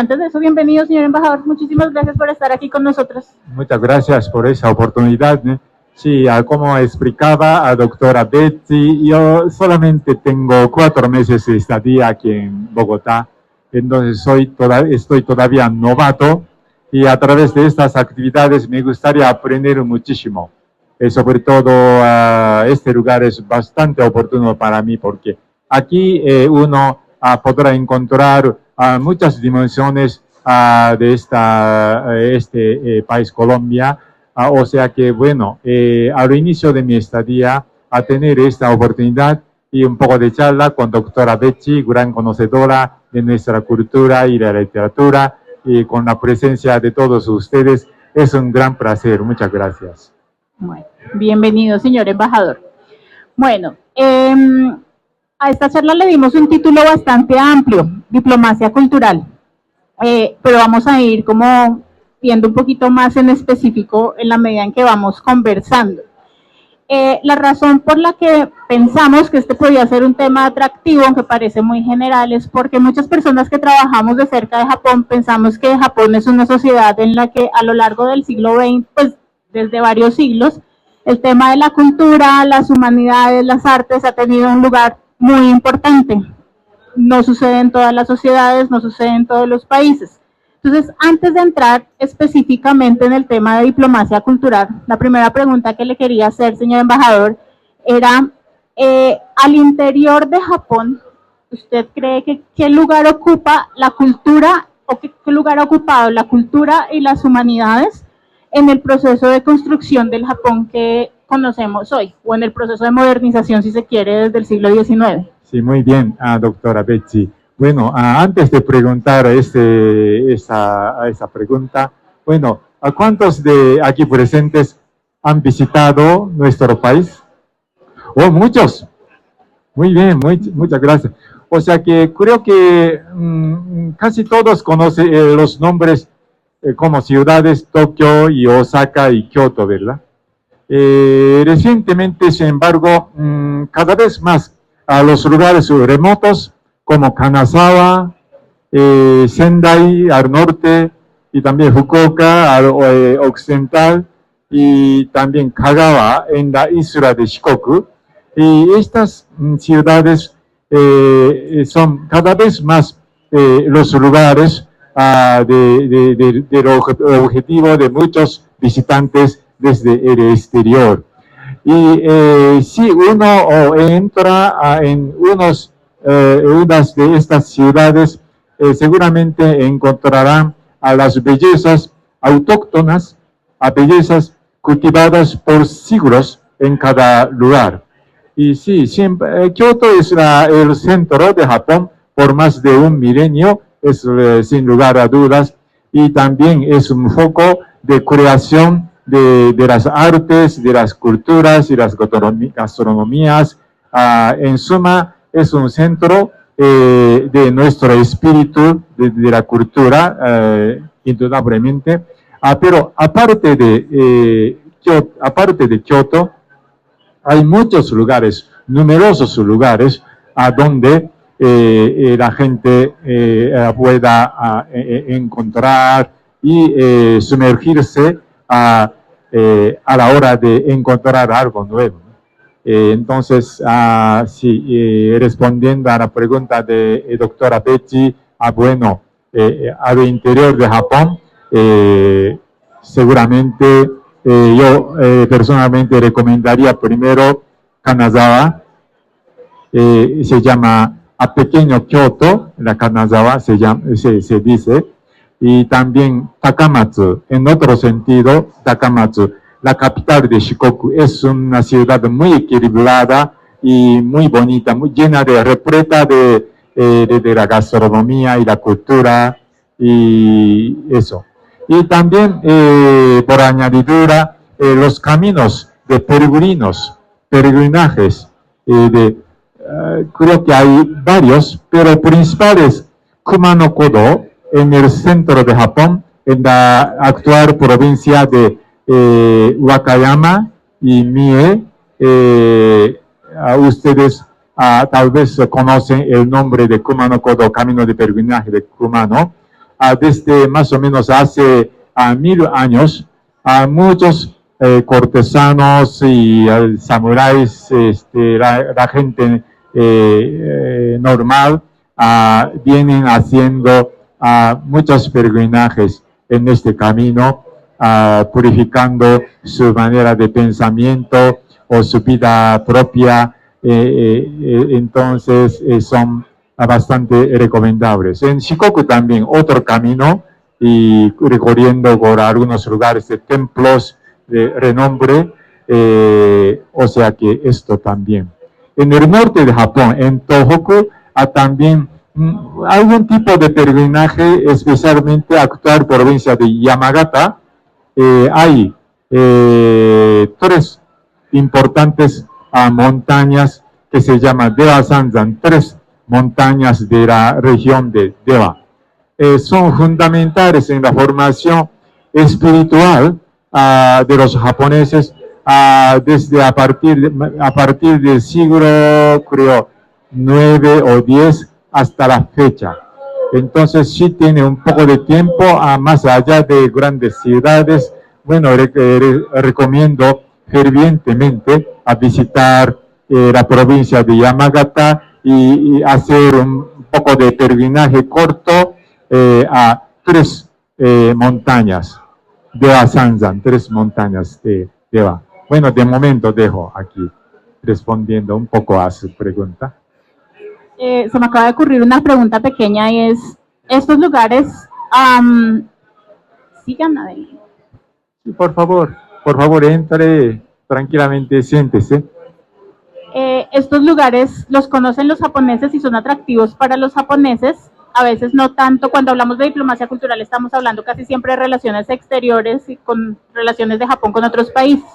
Antes de eso, bienvenido, señor embajador. Muchísimas gracias por estar aquí con nosotros. Muchas gracias por esa oportunidad. Sí, como explicaba a doctora Betsy, yo solamente tengo 4 meses de estadía aquí en Bogotá, entonces estoy todavía novato y a través de estas actividades me gustaría aprender muchísimo. Sobre todo, este lugar es bastante oportuno para mí porque aquí uno podrá encontrar muchas dimensiones de este país Colombia. O sea que, bueno, al inicio de mi estadía, a tener esta oportunidad y un poco de charla con doctora Betsy, gran conocedora de nuestra cultura y la literatura, y con la presencia de todos ustedes, es un gran placer. Muchas gracias. Bueno, bienvenido, señor embajador. Bueno, a esta charla le dimos un título bastante amplio, diplomacia cultural, pero vamos a ir como viendo un poquito más en específico en la medida en que vamos conversando. La razón por la que pensamos que este podría ser un tema atractivo, aunque parece muy general, es porque muchas personas que trabajamos de cerca de Japón pensamos que Japón es una sociedad en la que a lo largo del siglo XX, pues desde varios siglos, el tema de la cultura, las humanidades, las artes ha tenido un lugar muy importante. No sucede en todas las sociedades, no sucede en todos los países. Entonces, antes de entrar específicamente en el tema de diplomacia cultural, la primera pregunta que le quería hacer, señor embajador, era, al interior de Japón, ¿usted cree que qué lugar ocupa la cultura o qué lugar ha ocupado la cultura y las humanidades en el proceso de construcción del Japón que conocemos hoy, o en el proceso de modernización, si se quiere, desde el siglo XIX? Sí, muy bien, doctora Betsy. Bueno, antes de preguntar esa pregunta, bueno, ¿a cuántos de aquí presentes han visitado nuestro país? Oh, muchos. Muy bien, muchas gracias. O sea que creo que casi todos conocen los nombres como ciudades Tokio y Osaka y Kioto, ¿verdad? Recientemente, sin embargo, cada vez más a los lugares remotos como Kanazawa, Sendai al norte y también Fukuoka al occidental y también Kagawa en la isla de Shikoku. Y estas ciudades son cada vez más los lugares del objetivo de muchos visitantes desde el exterior. Y si uno entra en unas de estas ciudades, seguramente encontrarán a las bellezas autóctonas, a bellezas cultivadas por siglos en cada lugar. Y sí, siempre, Kioto es el centro de Japón por más de un milenio, es sin lugar a dudas, y también es un foco de creación de las artes, de las culturas y las gastronomías. En suma, es un centro de nuestro espíritu, de la cultura, indudablemente. Pero aparte de Kioto, hay muchos lugares, numerosos lugares, a donde la gente pueda encontrar y sumergirse a la hora de encontrar algo nuevo. Entonces, sí, respondiendo a la pregunta de doctora Betsy, bueno, al interior de Japón, seguramente yo personalmente recomendaría primero Kanazawa, se llama a pequeño Kyoto, la Kanazawa se dice, y también Takamatsu, en otro sentido, Takamatsu, la capital de Shikoku, es una ciudad muy equilibrada y muy bonita, muy llena repleta de la gastronomía y la cultura y eso. Y también, por añadidura, los caminos de peregrinajes, creo que hay varios, pero principales, Kumano Kodo, en el centro de Japón, en la actual provincia de Wakayama y Mie. Ustedes tal vez conocen el nombre de Kumano Kodo, Camino de Peregrinaje de Kumano. desde más o menos hace 1000 años, muchos cortesanos y samuráis, la gente normal, vienen haciendo muchos peregrinajes en este camino, purificando su manera de pensamiento o su vida propia, entonces son bastante recomendables. En Shikoku también otro camino, y recorriendo por algunos lugares de templos de renombre, o sea que esto también. En el norte de Japón, en Tohoku, también algún tipo de peregrinaje, especialmente actual provincia de Yamagata, hay 3 importantes montañas que se llaman Dewa Sanzan, 3 montañas de la región de Dewa. Son fundamentales en la formación espiritual de los japoneses desde a partir del siglo, creo, 9 o 10 hasta la fecha. Entonces sí tiene un poco de tiempo, más allá de grandes ciudades. Bueno, recomiendo fervientemente a visitar la provincia de Yamagata y hacer un poco de peregrinaje corto a 3 montañas, Dewa Sanzan, 3 montañas de Dewa. Bueno, de momento dejo aquí respondiendo un poco a su pregunta. Se me acaba de ocurrir una pregunta pequeña y es, estos lugares, sigan adelante. Sí, por favor, entre tranquilamente, siéntese. Estos lugares los conocen los japoneses y son atractivos para los japoneses, a veces no tanto. Cuando hablamos de diplomacia cultural estamos hablando casi siempre de relaciones exteriores y con relaciones de Japón con otros países.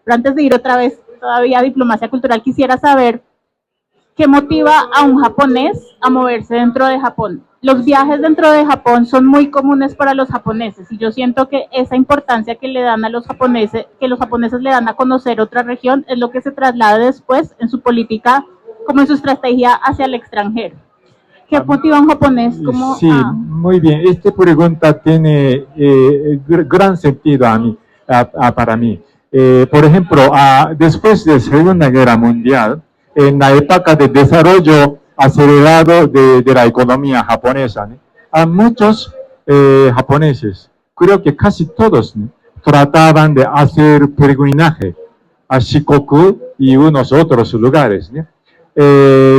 Pero antes de ir otra vez todavía a diplomacia cultural, quisiera saber ¿qué motiva a un japonés a moverse dentro de Japón? Los viajes dentro de Japón son muy comunes para los japoneses y yo siento que esa importancia que le dan a los japoneses, que los japoneses le dan a conocer otra región, es lo que se traslada después en su política, como en su estrategia hacia el extranjero. ¿Qué motiva a un japonés? Sí, muy bien. Esta pregunta tiene gran sentido para mí. Por ejemplo, después de la Segunda Guerra Mundial, en la época de desarrollo acelerado de la economía japonesa, a muchos japoneses, creo que casi todos, trataban de hacer peregrinaje a Shikoku y unos otros lugares,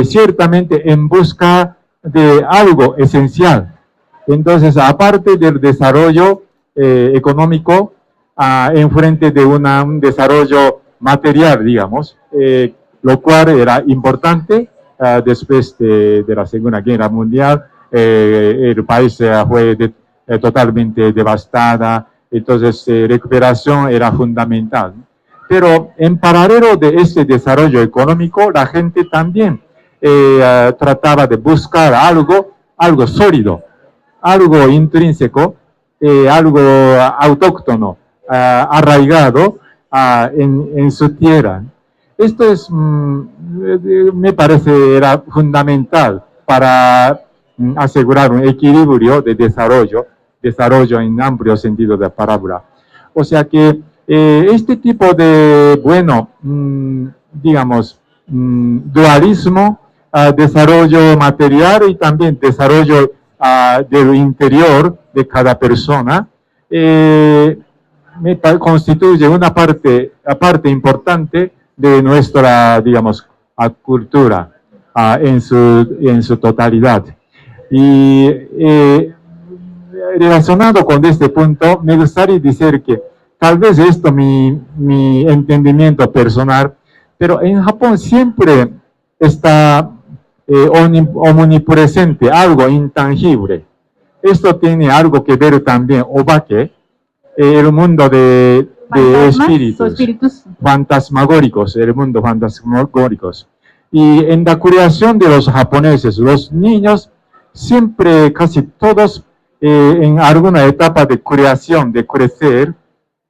ciertamente en busca de algo esencial. Entonces, aparte del desarrollo económico, enfrente de un desarrollo material, digamos, lo cual era importante. Después de la Segunda Guerra Mundial, el país fue totalmente devastada, entonces recuperación era fundamental. Pero en paralelo de este desarrollo económico, la gente también trataba de buscar algo sólido, algo intrínseco, algo autóctono, arraigado en su tierra. Esto es, me parece, era fundamental para asegurar un equilibrio de desarrollo en amplio sentido de la palabra. O sea que este tipo de, digamos, dualismo, desarrollo material y también desarrollo del interior de cada persona, me constituye una parte importante de nuestra, digamos, cultura en su totalidad. Y relacionado con este punto, me gustaría decir que tal vez esto mi entendimiento personal, pero en Japón siempre está omnipresente algo intangible. Esto tiene algo que ver también, obake, el mundo de espíritus fantasmagóricos, el mundo fantasmagóricos. Y en la creación de los japoneses, los niños, siempre, casi todos, en alguna etapa de creación, de crecer,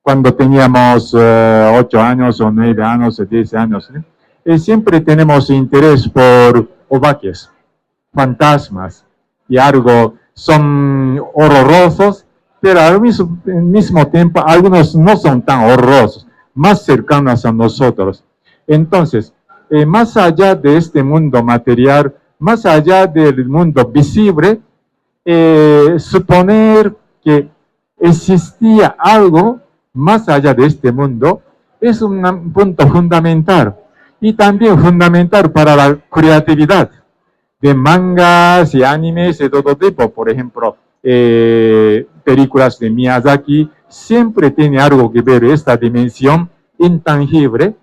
cuando teníamos 8 años o 9 años o 10 años, siempre tenemos interés por obakes, fantasmas y algo son horrorosos, pero al mismo tiempo algunos no son tan horrorosos, más cercanos a nosotros. Entonces, más allá de este mundo material, más allá del mundo visible, suponer que existía algo más allá de este mundo es un punto fundamental y también fundamental para la creatividad de mangas y animes de todo tipo. Por ejemplo, películas de Miyazaki siempre tiene algo que ver esta dimensión intangible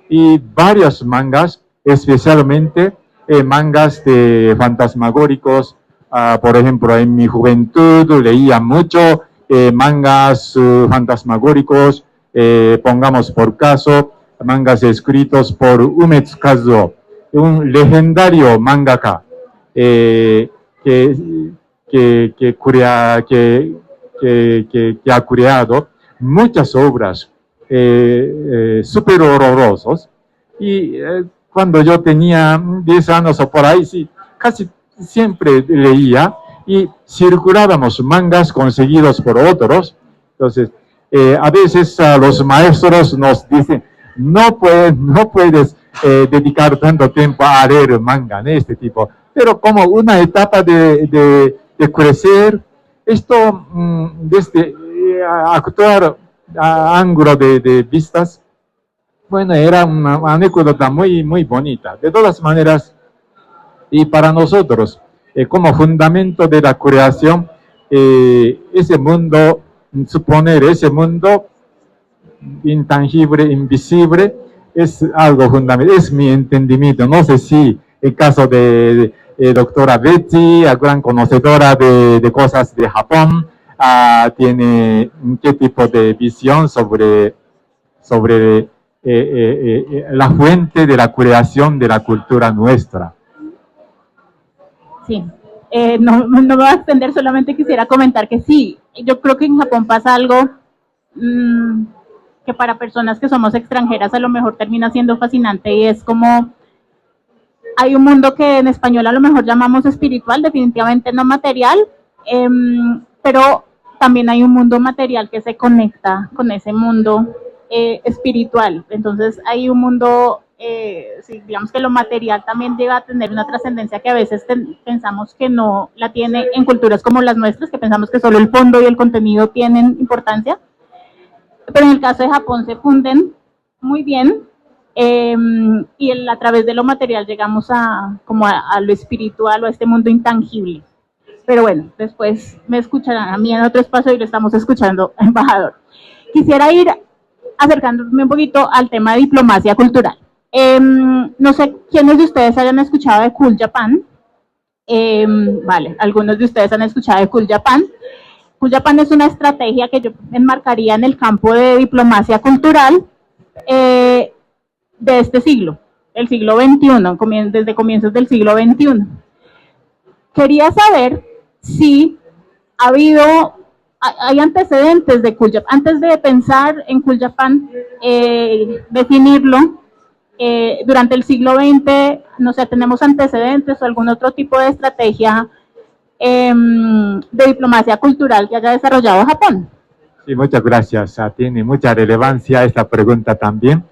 y varios mangas, especialmente mangas de fantasmagóricos. Por ejemplo, en mi juventud leía mucho mangas fantasmagóricos, pongamos por caso, mangas escritos por Umetsu Kazuo, un legendario mangaka que ha creado muchas obras súper horrorosos. Y cuando yo tenía 10 años o por ahí, sí, casi siempre leía y circulábamos mangas conseguidos por otros. Entonces, a veces los maestros nos dicen, no puedes dedicar tanto tiempo a leer manga de este tipo. Pero como una etapa de crecer, esto desde actuar a ángulo de vistas, bueno, era una anécdota muy, muy bonita. De todas maneras, y para nosotros, como fundamento de la creación, ese mundo, suponer ese mundo intangible, invisible, es algo fundamental, es mi entendimiento. No sé si el caso de doctora Betty, gran conocedora de cosas de Japón, tiene qué tipo de visión sobre la fuente de la creación de la cultura nuestra. Sí, no me voy a extender, solamente quisiera comentar que sí, yo creo que en Japón pasa algo que para personas que somos extranjeras a lo mejor termina siendo fascinante, y es como hay un mundo que en español a lo mejor llamamos espiritual, definitivamente no material, pero también hay un mundo material que se conecta con ese mundo espiritual. Entonces hay un mundo, sí, digamos que lo material también llega a tener una trascendencia que a veces pensamos que no la tiene en culturas como las nuestras, que pensamos que solo el fondo y el contenido tienen importancia. Pero en el caso de Japón se funden muy bien, y a través de lo material llegamos a lo espiritual o a este mundo intangible. Pero bueno, después me escucharán a mí en otro espacio y lo estamos escuchando, embajador. Quisiera ir acercándome un poquito al tema de diplomacia cultural. No sé quiénes de ustedes hayan escuchado de Cool Japan. Vale, algunos de ustedes han escuchado de Cool Japan. Cool Japan es una estrategia que yo enmarcaría en el campo de diplomacia cultural de este siglo, el siglo XXI, desde comienzos del siglo XXI. Quería saber si hay antecedentes de Cool Japan. Antes de pensar en Cool Japan, definirlo, durante el siglo XX, no sé, tenemos antecedentes o algún otro tipo de estrategia de diplomacia cultural que haya desarrollado Japón. Sí, muchas gracias. Tiene mucha relevancia esta pregunta también.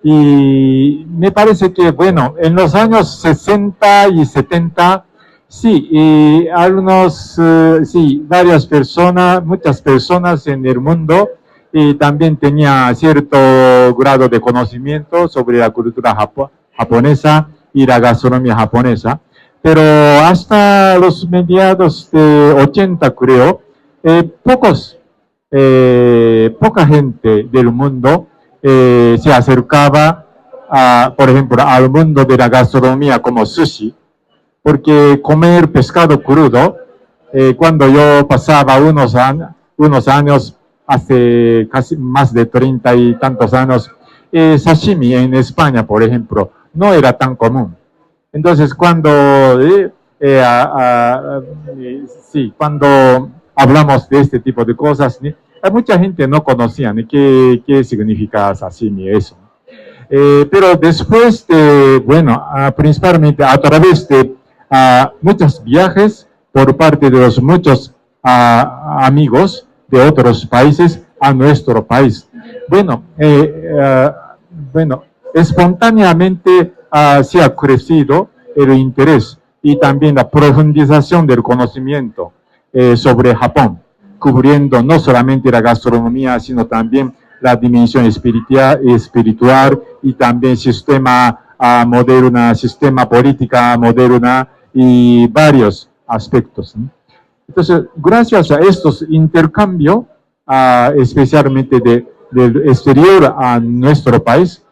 Y me parece que, bueno, en los años 60 y 70, sí, varias personas, muchas personas en el mundo también tenía cierto grado de conocimiento sobre la cultura japonesa y la gastronomía japonesa. Pero hasta los mediados de 80, creo, poca gente del mundo se acercaba, por ejemplo, al mundo de la gastronomía como sushi, porque comer pescado crudo, cuando yo pasaba unos años, hace casi más de 30 y tantos años, sashimi en España, por ejemplo, no era tan común. Entonces, cuando hablamos de este tipo de cosas, mucha gente no conocía ni qué significa sashimi, eso. Pero después, principalmente a través de muchos viajes por parte de los muchos amigos de otros países a nuestro país. Bueno, espontáneamente se ha crecido el interés y también la profundización del conocimiento sobre Japón, cubriendo no solamente la gastronomía, sino también la dimensión espiritual y también sistema moderna, sistema política moderna y varios aspectos, ¿no? Entonces, gracias a estos intercambios, especialmente del exterior a nuestro país,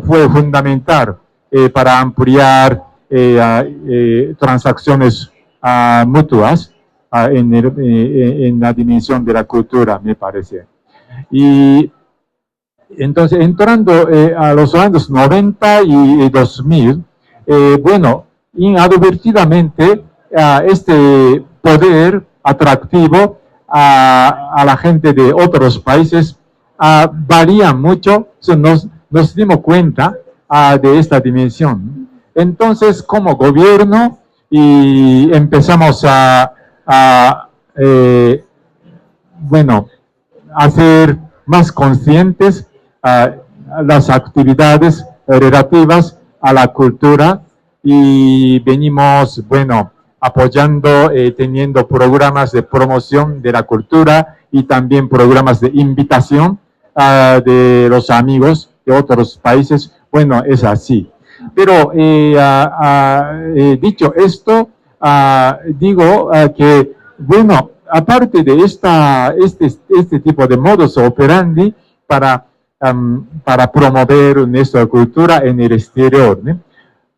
fue fundamental para ampliar transacciones mutuas en la dimensión de la cultura, me parece. Y entonces, entrando a los años 90 y 2000, bueno, inadvertidamente, este poder atractivo a la gente de otros países varía mucho. Nos dimos cuenta de esta dimensión. Entonces, como gobierno, y empezamos bueno, a ser más conscientes las actividades relativas a la cultura, y venimos, bueno, apoyando, teniendo programas de promoción de la cultura y también programas de invitación de los amigos de otros países. Bueno, es así. Pero dicho esto, digo que, bueno, aparte de este tipo de modus operandi para promover nuestra cultura en el exterior, ¿no?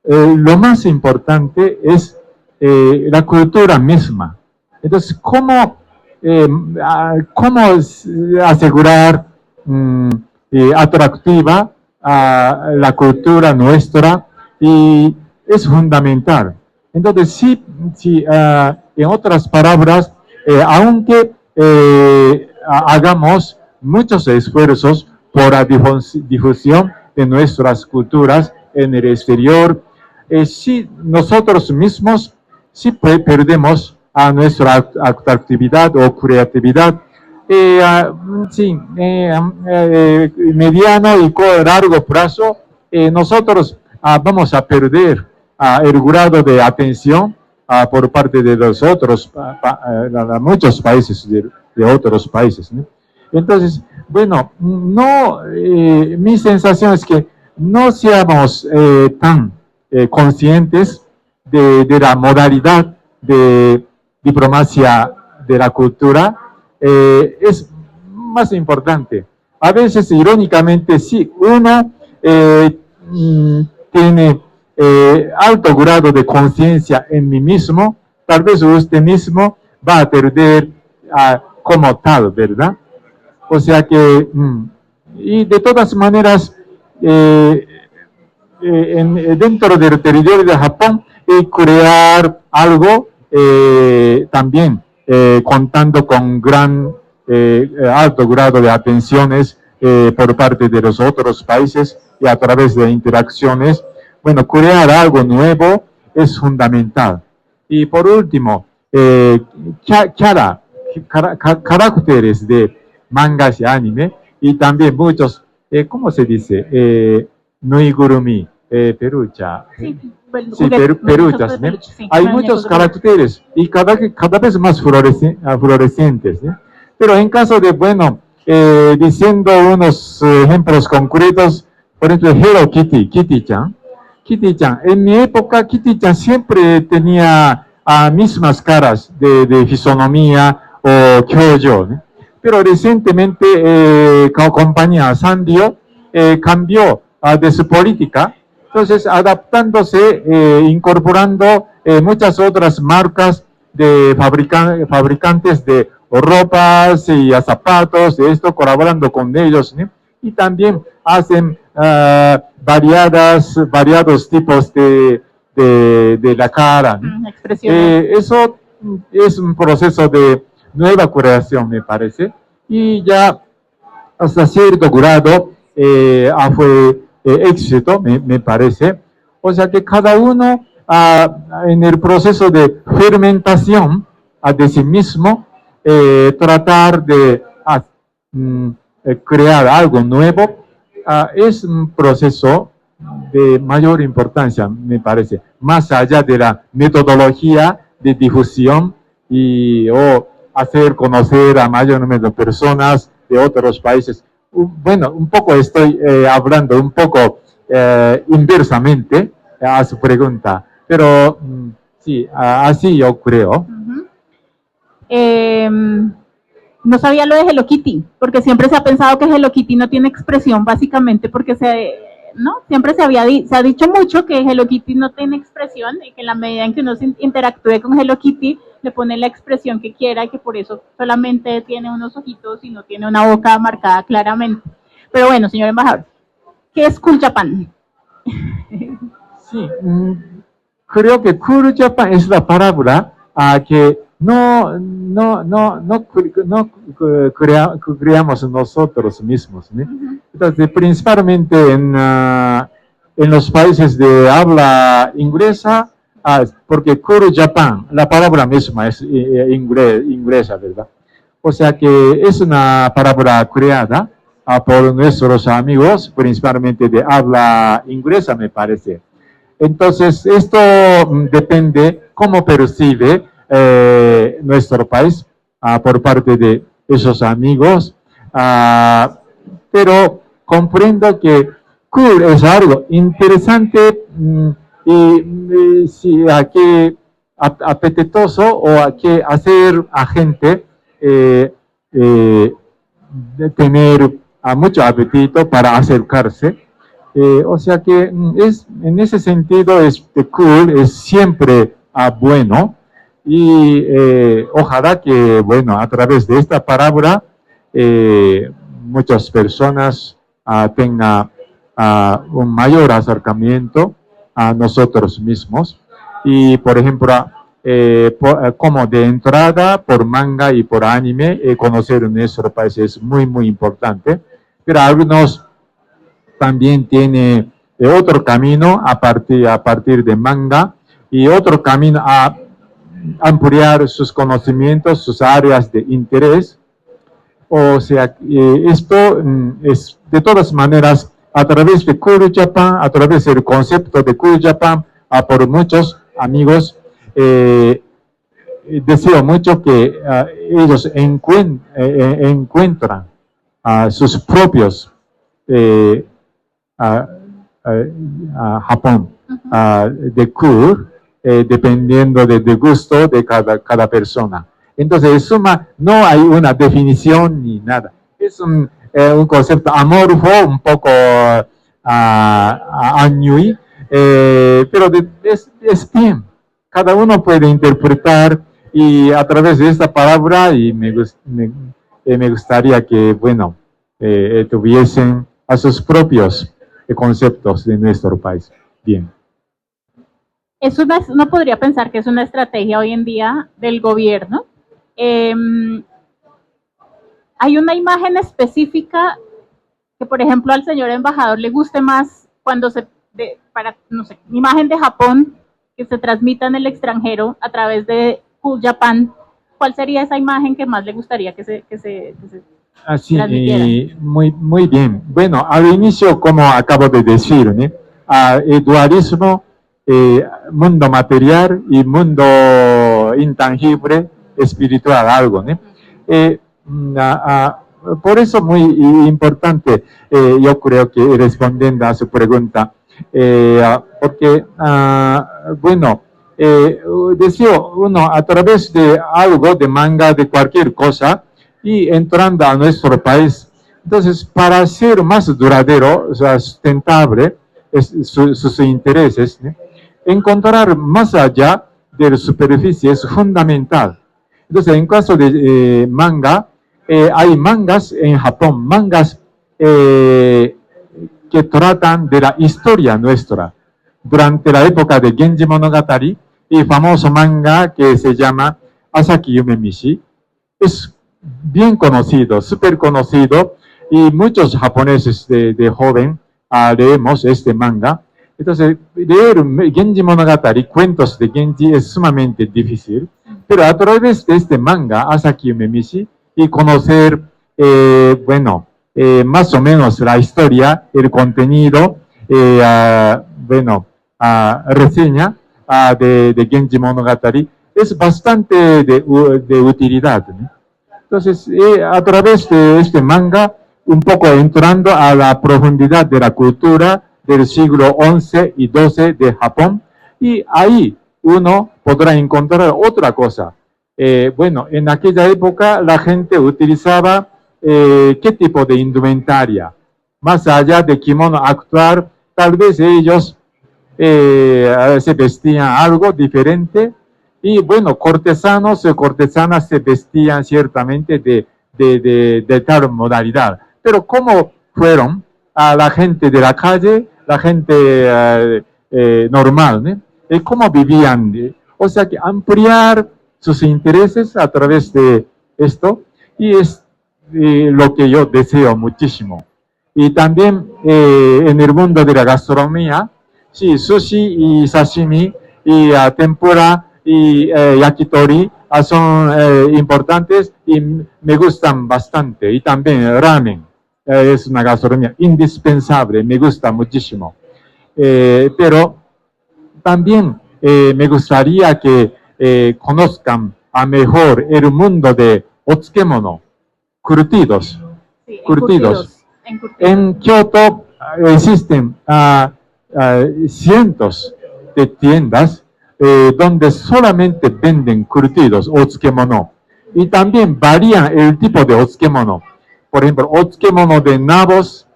Lo más importante es la cultura misma. Entonces, ¿cómo asegurar atractiva la cultura nuestra? Y es fundamental. Entonces, sí, en otras palabras, aunque hagamos muchos esfuerzos por la difusión de nuestras culturas en el exterior, si nosotros mismos sí perdemos a nuestra atractividad o creatividad, mediano y largo plazo, nosotros vamos a perder el grado de atención por parte de los otros, muchos países, de otros países, ¿no? Entonces, bueno, no, mi sensación es que no seamos tan conscientes de la modalidad de diplomacia de la cultura. Es más importante. A veces, irónicamente, si uno tiene alto grado de conciencia en mí mismo, tal vez usted mismo va a perder como tal, ¿verdad? O sea que, y de todas maneras, dentro del territorio de Japón, crear algo también contando con alto grado de atenciones por parte de los otros países y a través de interacciones. Bueno, crear algo nuevo es fundamental. Y por último, caracteres de mangas y anime, y también muchos, ¿cómo se dice? Nuigurumi, pelucha. Sí, peluchas, ¿no? Sí, hay muchos caracteres y cada vez más fluorescentes, ¿no? Pero en caso de, bueno, diciendo unos ejemplos concretos, por ejemplo, Hello Kitty, Kitty-chan. Kitty-chan, en mi época, Kitty-chan siempre tenía mismas caras de fisonomía o kyojo, ¿no? Pero recientemente, como compañía Sanrio cambió de su política, entonces adaptándose, incorporando muchas otras marcas de fabricantes de ropas y zapatos, de esto, colaborando con ellos, ¿no? Y también hacen variados tipos de la cara, ¿no? Eso es un proceso de nueva creación, me parece, y ya hasta cierto grado fue éxito, me parece. O sea que cada uno en el proceso de fermentación de sí mismo, tratar de crear algo nuevo, es un proceso de mayor importancia, me parece, más allá de la metodología de difusión o hacer conocer a mayor número de personas de otros países. Bueno, un poco estoy hablando un poco inversamente a su pregunta, pero sí, así yo creo. No sabía lo de Hello Kitty, porque siempre se ha pensado que Hello Kitty no tiene expresión, básicamente porque siempre se ha dicho mucho que Hello Kitty no tiene expresión y que en la medida en que uno interactúe con Hello Kitty le pone la expresión que quiera y que por eso solamente tiene unos ojitos y no tiene una boca marcada claramente. Pero bueno, señor embajador, ¿qué es Cool Japan? Sí, creo que Cool Japan es la palabra que no creamos nosotros mismos, ¿no? Entonces, principalmente en los países de habla inglesa, porque Cool Japan, la palabra misma es inglesa, ¿verdad? O sea que es una palabra creada por nuestros amigos, principalmente de habla inglesa, me parece. Entonces, esto depende cómo percibe nuestro país por parte de esos amigos, pero comprendo que cool es algo interesante y sí, que apetitoso o que hacer a gente tener mucho apetito para acercarse. O sea que en ese sentido, cool es siempre bueno y ojalá que, bueno, a través de esta palabra muchas personas tengan un mayor acercamiento a nosotros mismos y, por ejemplo, como de entrada por manga y por anime, conocer nuestro país es muy, muy importante, pero algunos también tiene otro camino a partir de manga y otro camino a ampliar sus conocimientos, sus áreas de interés. O sea, esto es de todas maneras a través de Cool Japan, a través del concepto de Cool Japan, por muchos amigos, deseo mucho que ellos encuentran sus propios Japón de cool, dependiendo del gusto de cada persona. Entonces, en suma, no hay una definición ni nada. Es un concepto amorfo, un poco añui, pero es bien. Cada uno puede interpretar y a través de esta palabra y me gustaría que, bueno, tuviesen a sus propios conceptos de nuestro país. Bien. Uno podría pensar que es una estrategia hoy en día del gobierno. Hay una imagen específica que, por ejemplo, al señor embajador le guste más cuando no sé, imagen de Japón que se transmita en el extranjero a través de Cool Japan. ¿Cuál sería esa imagen que más le gustaría que se Así, muy bien. Bueno, al inicio, como acabo de decir, ¿no? El dualismo, mundo material y mundo intangible, espiritual, algo, ¿no? Por eso muy importante, yo creo que respondiendo a su pregunta, porque, bueno, deseo uno a través de algo, de manga, de cualquier cosa, y entrando a nuestro país. Entonces, para ser más duradero, o sea, sustentable, sus intereses, ¿no? Encontrar más allá de la superficie es fundamental. Entonces, en caso de manga, hay mangas en Japón, mangas que tratan de la historia nuestra. Durante la época de Genji Monogatari, el famoso manga que se llama Asaki Yume Mishi, es bien conocido, súper conocido, y muchos japoneses de joven leemos este manga. Entonces, leer Genji Monogatari, cuentos de Genji, es sumamente difícil, pero a través de este manga, Asaki Umemishi, y conocer, bueno, más o menos la historia, el contenido, bueno, reseña de Genji Monogatari, es bastante de utilidad, ¿no? Entonces, a través de este manga, un poco entrando a la profundidad de la cultura del siglo XI y XII de Japón, y ahí uno podrá encontrar otra cosa. Bueno, en aquella época la gente utilizaba qué tipo de indumentaria. Más allá de kimono actual, tal vez ellos se vestían algo diferente, y bueno, cortesanos y cortesanas se vestían ciertamente de tal modalidad. Pero ¿cómo fueron a la gente de la calle, la gente normal, ¿no? ¿Cómo vivían? O sea, que ampliar sus intereses a través de esto, y es lo que yo deseo muchísimo. Y también en el mundo de la gastronomía, sí, sushi y sashimi y tempura y yakitori son importantes y me gustan bastante. Y también el ramen es una gastronomía indispensable, me gusta muchísimo. Pero también me gustaría que conozcan a mejor el mundo de otsukemono, curtidos. Sí, Curtidos. encurtidos. En Kioto existen cientos de tiendas donde solamente venden curtidos, otsukemono. Y también varían el tipo de otsukemono. Por ejemplo, otsukemono de nabos,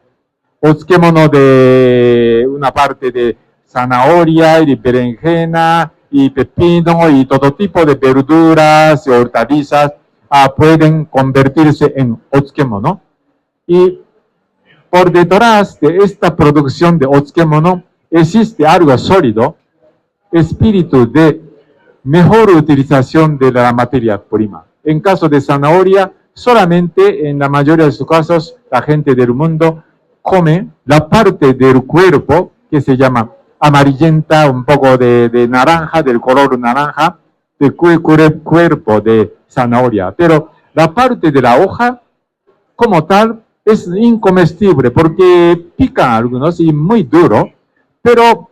otsukemono de una parte de zanahoria y de berenjena y pepino y todo tipo de verduras y hortalizas pueden convertirse en otsukemono. Y por detrás de esta producción de otsukemono existe algo sólido, espíritu de mejor utilización de la materia prima. En caso de zanahoria, solamente en la mayoría de sus casos, la gente del mundo come la parte del cuerpo que se llama amarillenta, un poco de naranja, del color naranja, del cuerpo de zanahoria. Pero la parte de la hoja, como tal, es incomestible porque pican algunos y muy duro, pero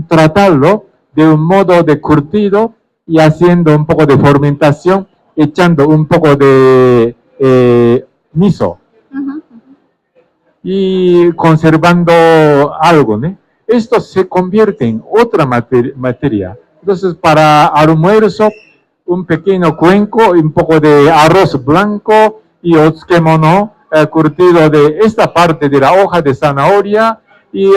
tratarlo de un modo de curtido y haciendo un poco de fermentación, echando un poco de miso y conservando algo, ¿no? Esto se convierte en otra materia. Entonces, para almuerzo, un pequeño cuenco, un poco de arroz blanco y otsukemono curtido de esta parte de la hoja de zanahoria y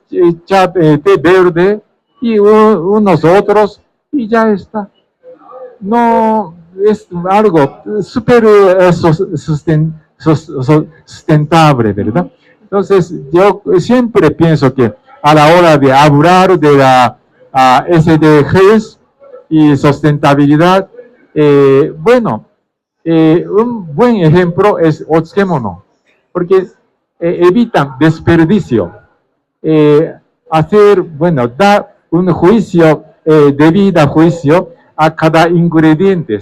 té verde y unos otros, y ya está. No es algo súper sustentable, ¿verdad? Entonces, yo siempre pienso que a la hora de hablar de la SDGs y sustentabilidad, bueno, un buen ejemplo es otsukemono, porque evitan desperdicio, bueno, da un juicio, debido juicio a cada ingrediente.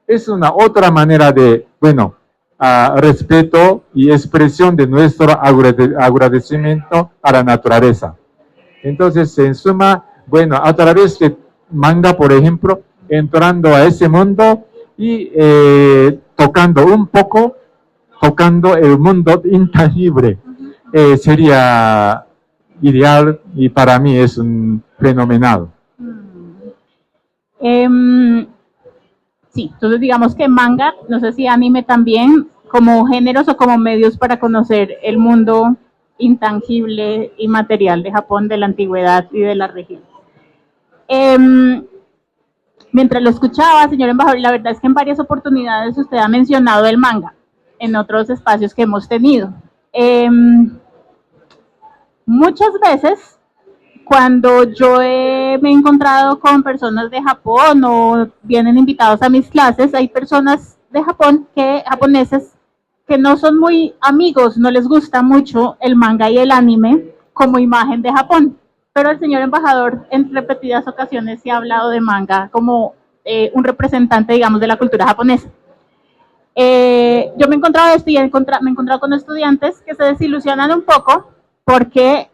Es una otra manera de, bueno, respeto y expresión de nuestro agradecimiento a la naturaleza. Entonces, en suma, bueno, a través de manga, por ejemplo, entrando a ese mundo y tocando un poco, tocando el mundo intangible, sería ideal y para mí es un fenomenal. Sí, entonces digamos que manga, no sé si anime también, como géneros o como medios para conocer el mundo intangible y material de Japón, de la antigüedad y de la región. Mientras lo escuchaba, señor embajador, la verdad es que en varias oportunidades usted ha mencionado el manga en otros espacios que hemos tenido. Muchas veces, cuando yo me he encontrado con personas de Japón o vienen invitados a mis clases, hay personas de Japón, japoneses, que no son muy amigos, no les gusta mucho el manga y el anime, como imagen de Japón. Pero el señor embajador en repetidas ocasiones se ha hablado de manga como un representante, digamos, de la cultura japonesa. Yo me he encontrado esto y me he encontrado con estudiantes que se desilusionan un poco porque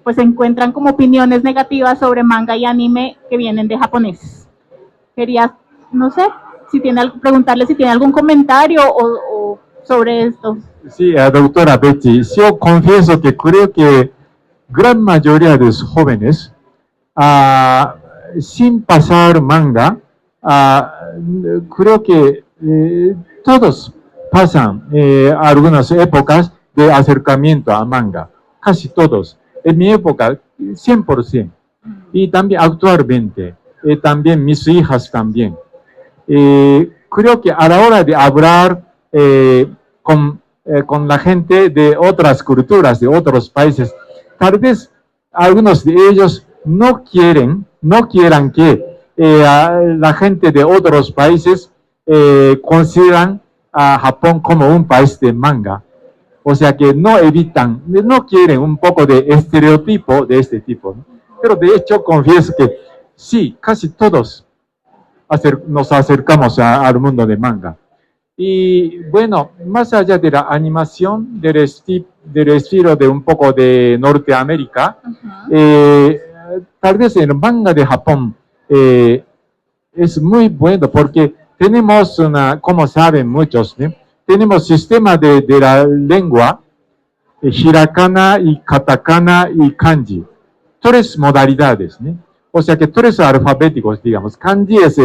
pues se encuentran como opiniones negativas sobre manga y anime que vienen de japoneses. Quería, no sé, preguntarle si tiene algún comentario o sobre esto. Sí, doctora Betty, yo confieso que creo que gran mayoría de los jóvenes, sin pasar manga, creo que todos pasan algunas épocas de acercamiento a manga, casi todos. En mi época, 100%. Y también actualmente, también mis hijas también. Creo que a la hora de hablar con la gente de otras culturas, de otros países, tal vez algunos de ellos no quieran que la gente de otros países consideran a Japón como un país de manga. O sea que no quieren un poco de estereotipo de este tipo, ¿no? Pero de hecho confieso que sí, casi todos nos acercamos al mundo de manga. Y bueno, más allá de la animación, del estilo de un poco de Norteamérica, tal vez el manga de Japón es muy bueno porque tenemos como saben muchos, ¿no? Tenemos sistema de la lengua, hiragana y katakana y kanji. 3 modalidades, ¿no? O sea que 3 alfabéticos, digamos. Kanji es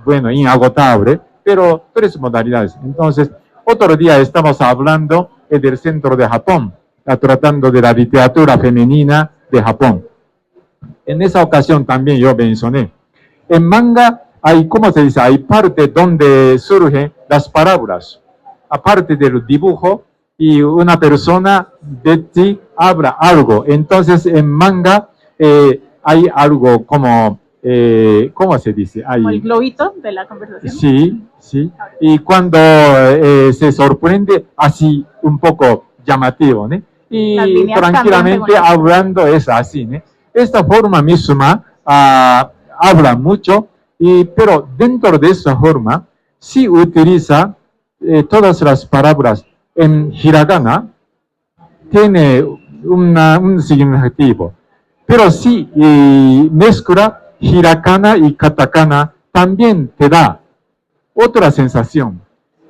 bueno, inagotable, pero 3 modalidades. Entonces, otro día estamos hablando del centro de Japón, tratando de la literatura femenina de Japón. En esa ocasión también yo mencioné. En manga hay, ¿cómo se dice? Hay parte donde surgen las palabras. Aparte del dibujo, y una persona de ti habla algo. Entonces, en manga hay algo como, ¿cómo se dice? Como el globito de la conversación. Sí, sí. Y cuando se sorprende, así un poco llamativo, ¿no? Y tranquilamente hablando es así, ¿no? Esta forma misma habla mucho, pero dentro de esa forma sí utiliza todas las palabras en hiragana, tiene un significativo, pero si mezcla hiragana y katakana, también te da otra sensación.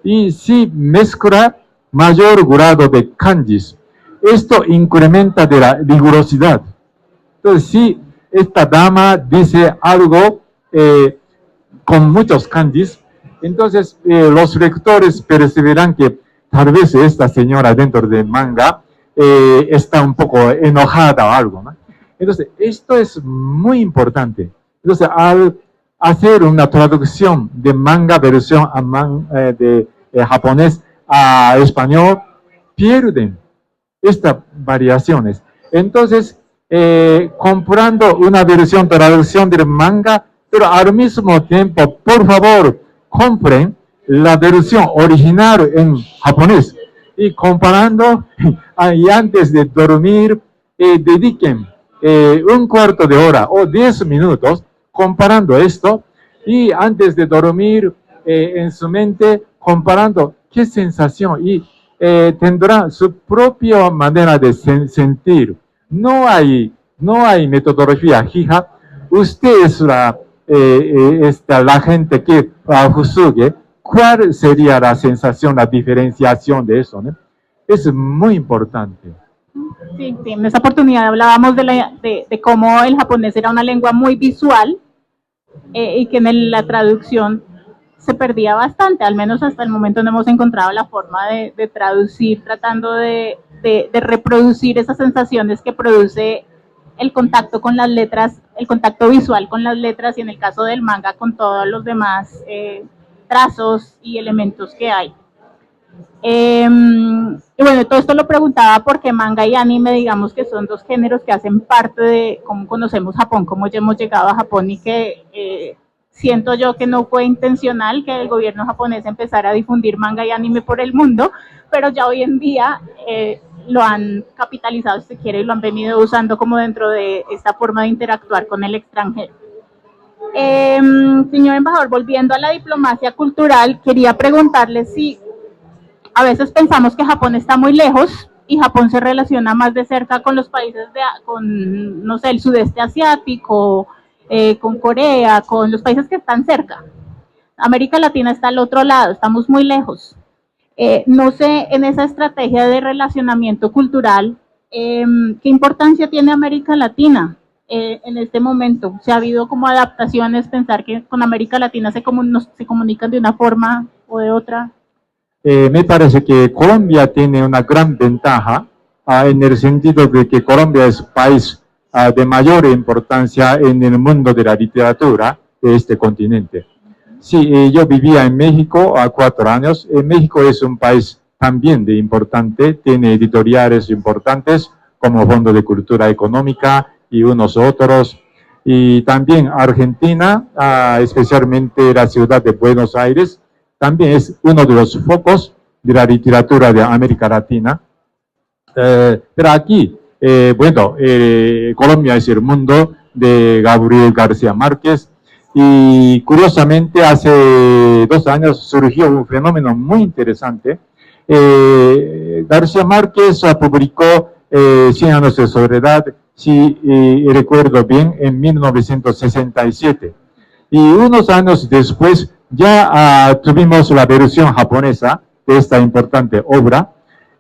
Y si mezcla mayor grado de kanjis, esto incrementa de la rigurosidad. Entonces, si esta dama dice algo con muchos kanjis, entonces los lectores percibirán que tal vez esta señora dentro del manga está un poco enojada o algo, ¿no? Entonces, esto es muy importante. Entonces, al hacer una traducción de manga versión de japonés a español, pierden estas variaciones. Entonces, comprando una versión, traducción del manga, pero al mismo tiempo, por favor, compren la versión original en japonés. Y comparando, y antes de dormir, dediquen un cuarto de hora o 10 minutos comparando esto, y antes de dormir, en su mente, comparando qué sensación, y tendrá su propia manera de sentir. No hay metodología fija. Usted es la gente que juzgue cuál sería la sensación, la diferenciación de eso, ¿no? Es muy importante. Sí, sí, en esa oportunidad hablábamos de cómo el japonés era una lengua muy visual y que en la traducción se perdía bastante, al menos hasta el momento no hemos encontrado la forma de traducir, tratando de reproducir esas sensaciones que produce el contacto con las letras, el contacto visual con las letras y en el caso del manga con todos los demás trazos y elementos que hay. Y bueno, todo esto lo preguntaba porque manga y anime, digamos que son 2 géneros que hacen parte de cómo conocemos Japón, cómo ya hemos llegado a Japón y que siento yo que no fue intencional que el gobierno japonés empezara a difundir manga y anime por el mundo, pero ya hoy en día lo han capitalizado, si se quiere, y lo han venido usando como dentro de esta forma de interactuar con el extranjero. Señor embajador, volviendo a la diplomacia cultural, quería preguntarle si a veces pensamos que Japón está muy lejos y Japón se relaciona más de cerca con los países con, no sé, el sudeste asiático, con Corea, con los países que están cerca. América Latina está al otro lado, estamos muy lejos. No sé, en esa estrategia de relacionamiento cultural, ¿qué importancia tiene América Latina en este momento? ¿Se ha habido como adaptaciones, pensar que con América Latina se comunican de una forma o de otra? Me parece que Colombia tiene una gran ventaja en el sentido de que Colombia es un país de mayor importancia en el mundo de la literatura de este continente. Sí, yo vivía en México a 4 años. México es un país también de importante, tiene editoriales importantes como Fondo de Cultura Económica y unos otros. Y también Argentina, especialmente la ciudad de Buenos Aires, también es uno de los focos de la literatura de América Latina. Pero aquí, bueno, Colombia es el mundo de Gabriel García Márquez. Y curiosamente, hace 2 años surgió un fenómeno muy interesante. García Márquez publicó 100 años de soledad, si recuerdo bien, en 1967. Y unos años después ya tuvimos la versión japonesa de esta importante obra.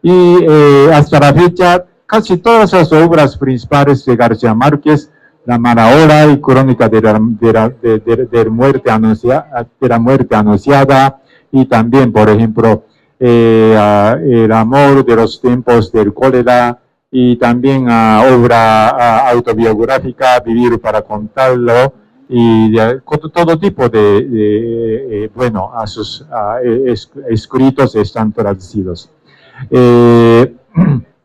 Y hasta la fecha, casi todas las obras principales de García Márquez, La mala hora y Crónica de la muerte anunciada, y también, por ejemplo, El amor de los tiempos del cólera, y también obra autobiográfica, Vivir para contarlo, y todo tipo de bueno, a sus escritos están traducidos.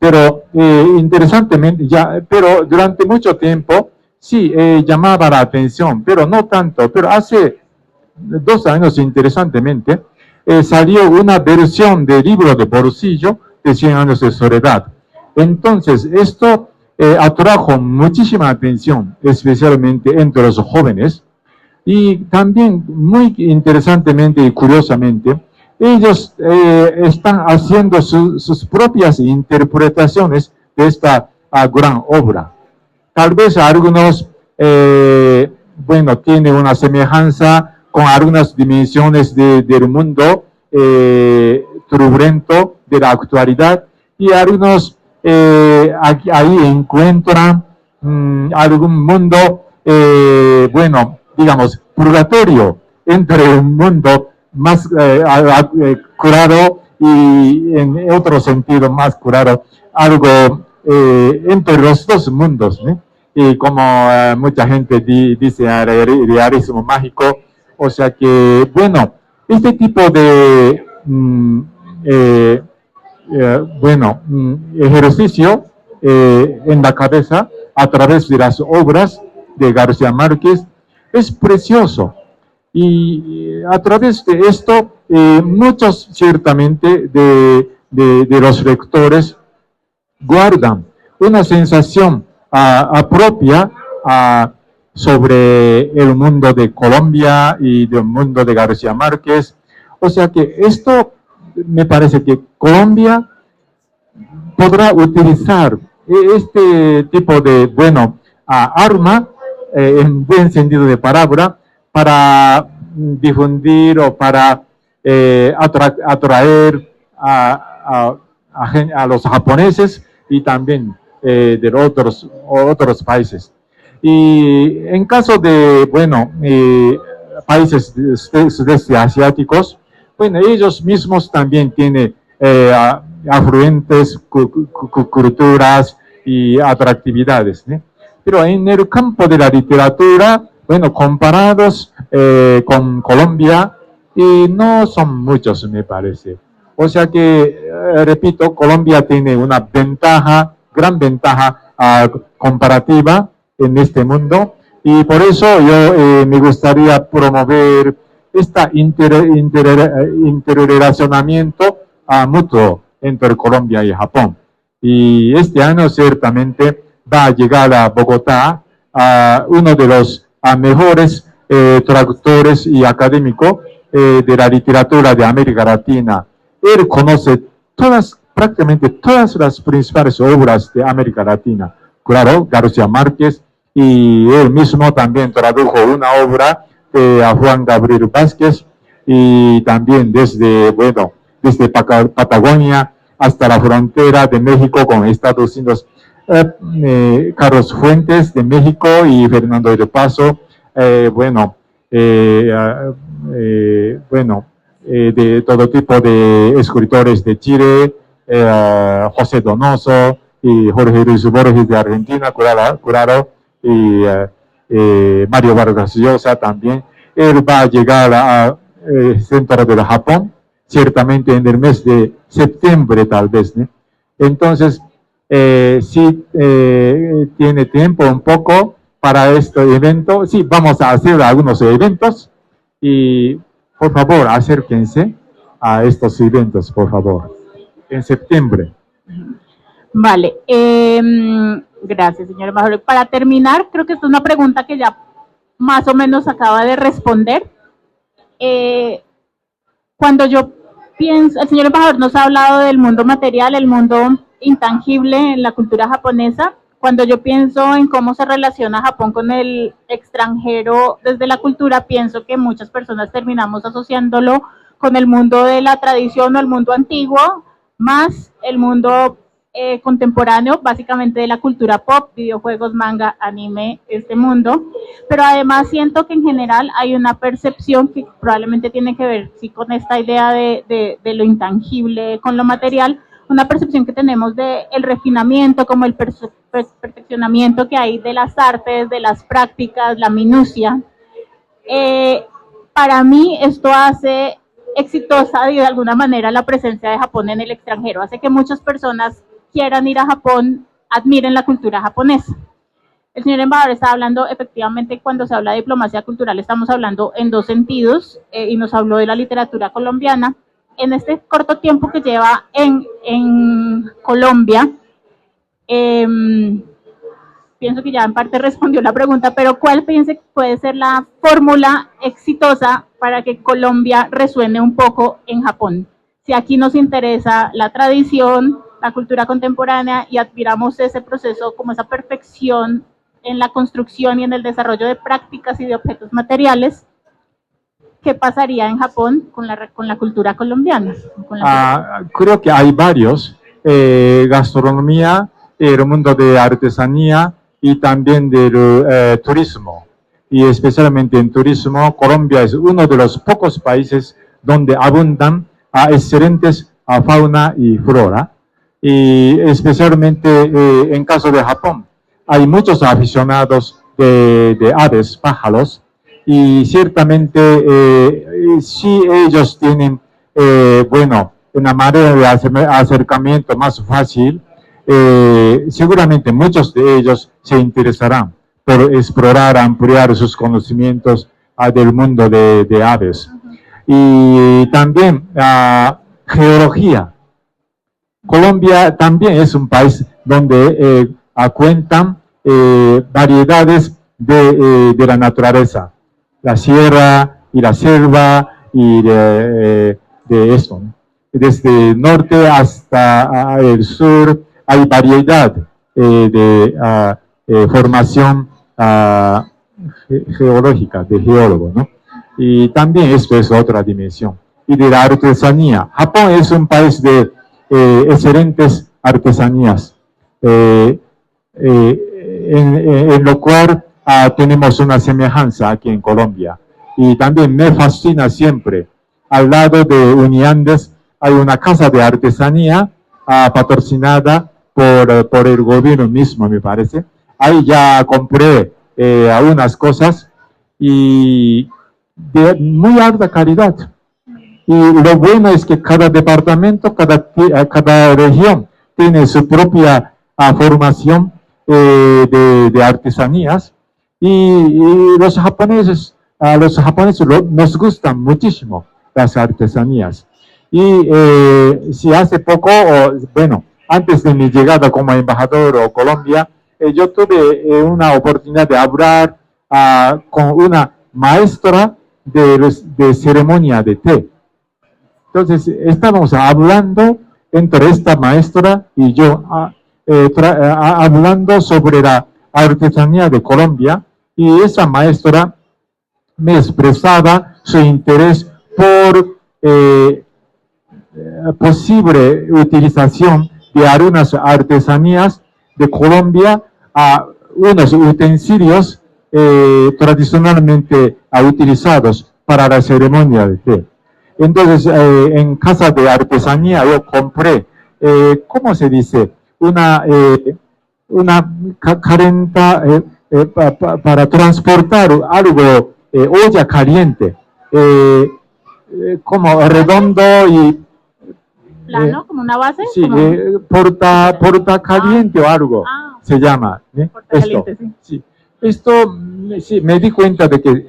Pero interesantemente, pero durante mucho tiempo, sí, llamaba la atención, pero no tanto. Pero hace 2 años, interesantemente, salió una versión de libro de bolsillo de 100 años de soledad. Entonces, esto atrajo muchísima atención, especialmente entre los jóvenes. Y también, muy interesantemente y curiosamente, ellos están haciendo sus propias interpretaciones de esta gran obra. Tal vez algunos, bueno, tienen una semejanza con algunas dimensiones del mundo turbulento de la actualidad, y algunos ahí encuentran algún mundo, bueno, digamos, purgatorio entre un mundo más curado y en otro sentido más curado, algo entre los dos mundos, ¿no? Y como mucha gente dice, realismo mágico. O sea que, bueno, este tipo de bueno, ejercicio en la cabeza a través de las obras de García Márquez es precioso. Y a través de esto, muchos ciertamente de los lectores guardan una sensación propia sobre el mundo de Colombia y del mundo de García Márquez. O sea que esto me parece que Colombia podrá utilizar este tipo de, bueno, arma, en buen sentido de palabra, para difundir o para atraer a los japoneses y también de otros países. Y en caso de, bueno, países sudeste asiáticos, bueno, ellos mismos también tienen afluentes culturas y atractividades, ¿no? Pero en el campo de la literatura, bueno, comparados con Colombia, y no son muchos, me parece. O sea que, repito, Colombia tiene una ventaja, gran ventaja comparativa en este mundo, y por eso yo me gustaría promover este interrelacionamiento mutuo entre Colombia y Japón. Y este año ciertamente va a llegar a Bogotá a uno de los mejores traductores y académicos de la literatura de América Latina. Él conoce prácticamente todas las principales obras de América Latina. Claro, García Márquez, y él mismo también tradujo una obra de Juan Gabriel Vázquez, y también desde Patagonia hasta la frontera de México con Estados Unidos. Carlos Fuentes de México y Fernando de Paso, de todo tipo de escritores de Chile, José Donoso y Jorge Luis Borges de Argentina, claro, y Mario Vargas Llosa también. Él va a llegar al centro del Japón, ciertamente en el mes de septiembre tal vez, ¿no? Entonces, si tiene tiempo un poco para este evento, sí, vamos a hacer algunos eventos y por favor acérquense a estos eventos, por favor, en septiembre. Vale, gracias, señor embajador. Para terminar, creo que esta es una pregunta que ya más o menos acaba de responder. Cuando yo pienso, el señor embajador nos ha hablado del mundo material, el mundo intangible en la cultura japonesa. Cuando yo pienso en cómo se relaciona Japón con el extranjero desde la cultura, pienso que muchas personas terminamos asociándolo con el mundo de la tradición o el mundo antiguo, más el mundo contemporáneo, básicamente de la cultura pop, videojuegos, manga, anime, este mundo. Pero además siento que en general hay una percepción que probablemente tiene que ver sí, con esta idea de lo intangible, con lo material, una percepción que tenemos del refinamiento, como el perfeccionamiento que hay de las artes, de las prácticas, la minucia. Para mí esto hace exitosa de alguna manera la presencia de Japón en el extranjero, hace que muchas personas quieran ir a Japón, admiren la cultura japonesa. El señor embajador está hablando, efectivamente, cuando se habla de diplomacia cultural, estamos hablando en dos sentidos, y nos habló de la literatura colombiana. En este corto tiempo que lleva en Colombia, pienso que ya en parte respondió la pregunta, pero ¿cuál piensa que puede ser la fórmula exitosa para que Colombia resuene un poco en Japón? Si aquí nos interesa la tradición, la cultura contemporánea y admiramos ese proceso como esa perfección en la construcción y en el desarrollo de prácticas y de objetos materiales, ¿qué pasaría en Japón con la cultura colombiana? Creo que hay varios, gastronomía, el mundo de artesanía y también del turismo. Y especialmente en turismo, Colombia es uno de los pocos países donde abundan excelentes fauna y flora. Y especialmente en caso de Japón, hay muchos aficionados de aves, pájaros, y ciertamente si ellos tienen, una manera de acercamiento más fácil, seguramente muchos de ellos se interesarán por explorar, ampliar sus conocimientos del mundo de aves. Y también geología. Colombia también es un país donde cuentan variedades de la naturaleza, la sierra y la selva y de esto, ¿no? Desde el norte hasta el sur hay variedad de formación geológica, de geólogo, ¿no? Y también esto es otra dimensión. Y de la artesanía. Japón es un país de excelentes artesanías, en lo cual tenemos una semejanza aquí en Colombia. Y también me fascina siempre, al lado de Uniandes hay una casa de artesanía patrocinada por el gobierno mismo, me parece. Ahí ya compré algunas cosas y de muy alta calidad. Y lo bueno es que cada departamento, cada región tiene su propia formación de artesanías y los japoneses nos gustan muchísimo las artesanías. Y si hace poco, antes de mi llegada como embajador a Colombia, yo tuve una oportunidad de hablar con una maestra de ceremonia de té. Entonces, estábamos hablando entre esta maestra y yo, hablando sobre la artesanía de Colombia, y esa maestra me expresaba su interés por posible utilización de algunas artesanías de Colombia a unos utensilios tradicionalmente utilizados para la ceremonia de té. Entonces, en casa de artesanía yo compré, ¿cómo se dice? Una carenta para transportar algo, olla caliente, como redondo y ¿Plano? ¿Como una base? sí, porta caliente o algo se llama. Porta caliente, sí. Esto, sí, me di cuenta de que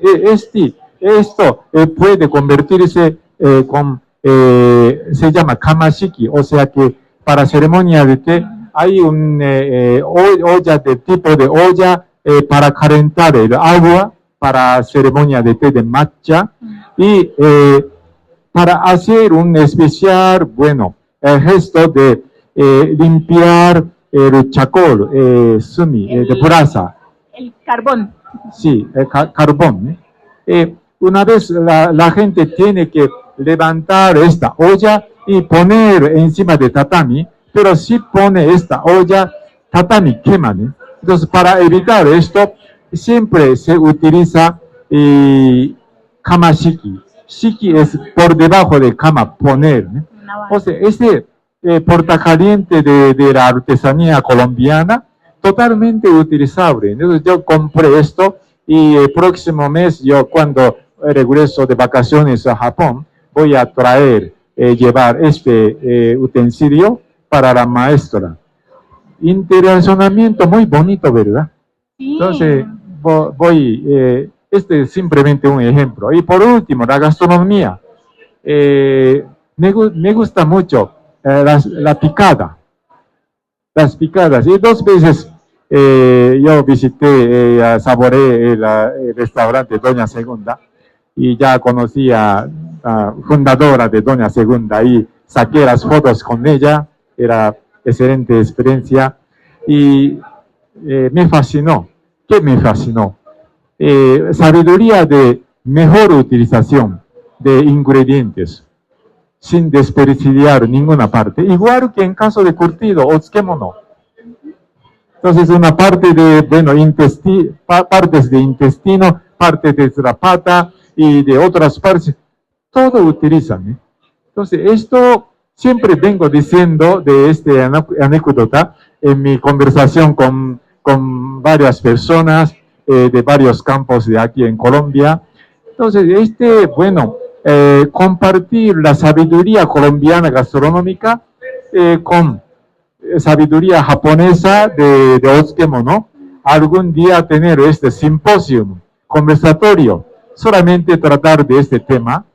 esto puede convertirse se llama kamashiki, o sea que para ceremonia de té hay un olla de tipo de olla para calentar el agua para ceremonia de té de matcha y para hacer un especial, bueno, gesto de limpiar el chacol, sumi, de brasa. El carbón. Sí, el carbón. Una vez la gente tiene que levantar esta olla y poner encima de tatami, pero si pone esta olla, tatami quema. Entonces, para evitar esto, siempre se utiliza kamashiki. Shiki es por debajo de kama, poner. O sea, ese portacaliente de la artesanía colombiana, totalmente utilizable. Entonces, yo compré esto y el próximo mes, yo cuando regreso de vacaciones a Japón, voy a llevar este utensilio para la maestra. Interaccionamiento muy bonito, ¿verdad? Sí. Entonces, este es simplemente un ejemplo. Y por último, la gastronomía. Me gusta mucho la picada. Las picadas. Y 2 veces yo visité, saboreé el restaurante Doña Segunda y ya conocí a fundadora de Doña Segunda y saqué las fotos con ella. Era excelente experiencia y me fascinó. ¿Qué me fascinó? Sabiduría de mejor utilización de ingredientes sin desperdiciar ninguna parte, igual que en caso de curtido o tsukemono. Entonces, una parte de, bueno, partes de intestino, parte de la pata y de otras partes, todo utilizan. Entonces, esto siempre vengo diciendo de esta anécdota en mi conversación con varias personas de varios campos de aquí en Colombia. Entonces, bueno, compartir la sabiduría colombiana gastronómica con sabiduría japonesa de otsukemono, algún día tener este simposio conversatorio, solamente tratar de este tema,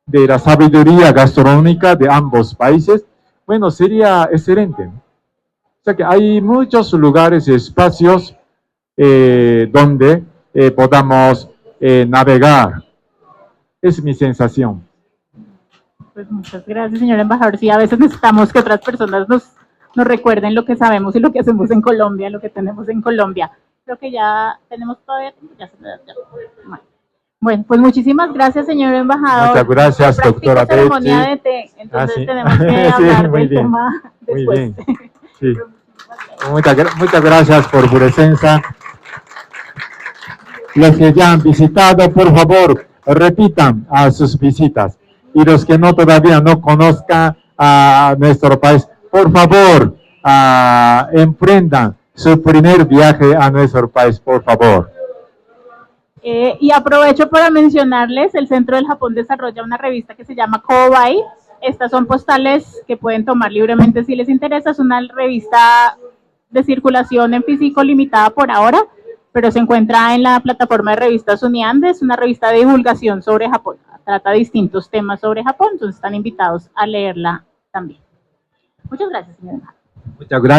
de la sabiduría gastronómica de ambos países, bueno, sería excelente. O sea que hay muchos lugares, espacios donde podamos navegar. Es mi sensación. Pues muchas gracias, señor embajador. Sí, a veces necesitamos que otras personas nos recuerden lo que sabemos y lo que hacemos en Colombia, lo que tenemos en Colombia. Creo que ya tenemos todavía. Bueno, pues muchísimas gracias, señor embajador. Muchas gracias, doctora Betty. Ceremonia de té, entonces sí. tenemos que hablar del bien. tema después. Muy bien. Sí. Muchas gracias por su presencia. Los que ya han visitado, por favor, repitan sus visitas. Y los que todavía no conozcan a nuestro país, por favor, emprendan su primer viaje a nuestro país, por favor. Y aprovecho para mencionarles, el Centro del Japón desarrolla una revista que se llama Kobai. Estas son postales que pueden tomar libremente si les interesa. Es una revista de circulación en físico limitada por ahora, pero se encuentra en la plataforma de revistas Uniandes. Es una revista de divulgación sobre Japón. Trata distintos temas sobre Japón, entonces están invitados a leerla también. Muchas gracias, señora. Muchas gracias.